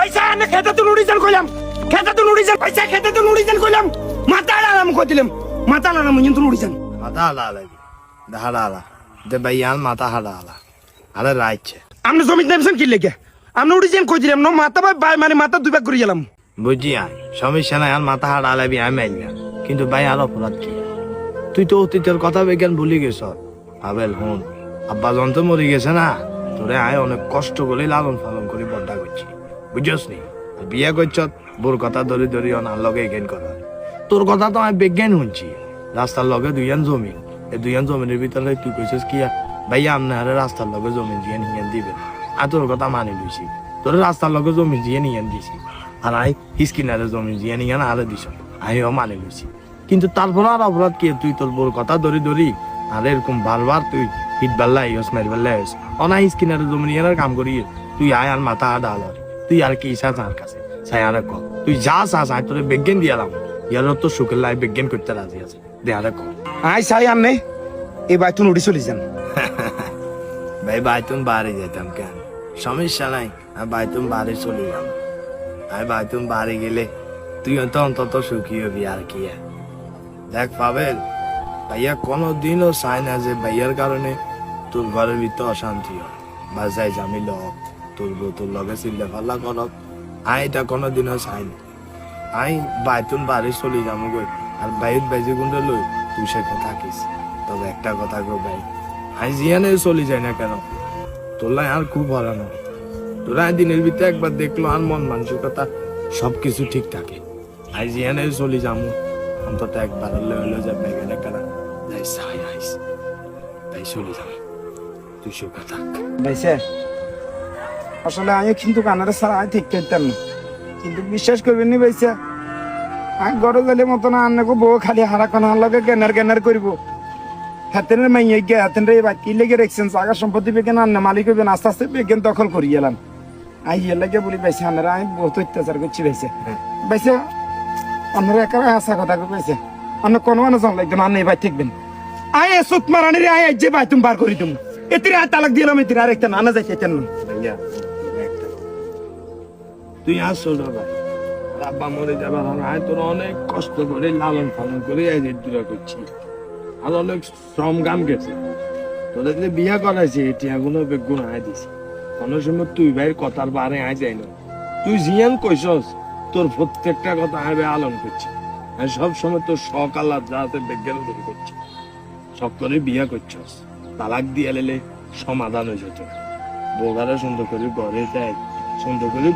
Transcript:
পয়সা আনে খেতে তো নুড়ি যান কইলাম খেতে তো নুড়ি যান পয়সা খেতে তো নুড়ি যান কইলাম মাথা আলাম কই দিলাম মাথা আলাম কিন্তু নুড়ি যান মাথা হালা লাগি হালা হালা দে ভাইয়ান মাথা হালা হালা আরে রাইছে আপনি জমি নেমছেন কি লেগে আপনি উড়ি যান কই দিলাম না মাথা ভাই মানে মাথা দুই ভাগ করে গেলাম বুঝি আই সমস্যা নাই আর মাথা হালা লাবি আমি আইলা কিন্তু ভাই আর অপরাধ কি তুই তো অতীতের কথা বিজ্ঞান ভুলে গেছ আবেল হুন আব্বা যন্ত্র মরে গেছে না তোরে আয় অনেক কষ্ট করে লালন পালন করে বড্ডা করছি বুঝছস নি বিয়ে করছ বোর কথা ধরে ধরে অনার লগে জ্ঞান কর তোর কথা তো আমি বিজ্ঞান শুনছি রাস্তার লগে দুইয়ান জমি এই দুইয়ান জমিনের ভিতরে তুই কইছিস কি ভাইয়া আপনার রাস্তার লগে জমি দিয়ে নিয়ে দিবেন আর তোর কথা মানি লইছি তোর রাস্তার লগে জমি দিয়ে নিয়ে দিছি আর আই স্কিনারে জমি দিয়ে নিয়ে না আরে দিছ আমিও মানি লইছি কিন্তু তারপর আর অপরাধ কি তুই তোর বোর কথা ধরি ধরি আর এরকম বারবার তুই হিট বাল্লা ইউস মারি বাল্লা ইউস অনাই স্কিনারে জমি নিয়ে কাম করি তুই আয় আর মাথা ডাল তুই আর কি ইচ্ছা তার কাছে চাই আর ক তুই যা চাস আয় তোর বিজ্ঞান দিয়ালাম ইয়ার তো সুখের লাই বিজ্ঞান করতে রাজি আছে দে আর ক আই চাই আনে এই বাই তুই উড়ি চলে যান ভাই বাইতুন বাড়ি যেতাম কেন সমস্যা নাই আর বাইতুন বাড়ি চলে যাম আর বাইতুন বাড়ি গেলে তুই তো অন্তত সুখী হবি আর কি দেখ পাবেল ভাইয়া কোনোদিনও চায় না যে ভাইয়ার কারণে তোর ঘরের ভিতরে অশান্তি হয় বা যাই জামিল হোক তোর বউ তোর লগে চিল্লা ফাল্লা করক আই এটা কোনোদিনও চাই না আই বাইতুন বাড়ি চলে যাবো গই আর বাইর বাইজি গুন্ডে লই তুই সেখানে থাকিস তবে একটা কথা গো ভাই আই জিয়ানে চলে যায় না কেন তোলাই আর খুব হারানো তোরা দিনের ভিতরে একবার দেখলো আর মন মানসিকতা সবকিছু ঠিক থাকে আই জিয়ানে চলে যাবো অন্তত একবার হলে হলো যে বেগেনে কেন যাই সাই আইস তাই চলে যাবো তুই সুখে থাক ভাইছে আসলে আমি কিন্তু কানারে ছাড়া আমি ঠিক করতাম না কিন্তু বিশ্বাস করবেন নি ভাইছে আমি গড় গেলে মতো না আন্নাকে বউ খালি হারা কানার লগে জ্ঞানার করবো হাতেনের মাইয়ে গিয়ে হাতেনের এই বাকি লেগে রেখছেন জায়গা সম্পত্তি বেগেন আন্না মালিক হইবেন আস্তে আস্তে বেগেন দখল করি গেলাম আই ইয়ে লাগে বলি পাইছে আনারা আমি বহুত অত্যাচার করছি ভাইছে ভাইছে আপনারা একেবারে আসা কথা পাইছে আপনার কোনো মানুষ লাগতো না আন্না ভাই ঠিকবেন আই সুত মারানি রে আই যে ভাই তুমি বার করি তুমি এতিরে আর তালাক দিলাম এতিরে আর একটা নানা যাইতেন না ভাইয়া তুই আসল ভাই আব্বা মরে যাবার আয় তোর অনেক কষ্ট করে লালন পালন করে এই দূরা করছি আর অনেক শ্রম গান গেছে তোদের যে বিয়া করাইছে এটিয়া গুলো বেগুন আয় দিছে কোনো সময় তুই ভাইয়ের কথার বারে আয় যাই না তুই জিয়ান কইসস তোর প্রত্যেকটা কথা আয় ভাই আলন করছি আমি সব সময় তোর সকাল আর যাতে বিজ্ঞান দূর করছি সব করে বিয়া করছস তালাক দিয়ে এলে সমাধান হয়ে যেত বউগারা সুন্দর করে ঘরে যায় সুন্দর করে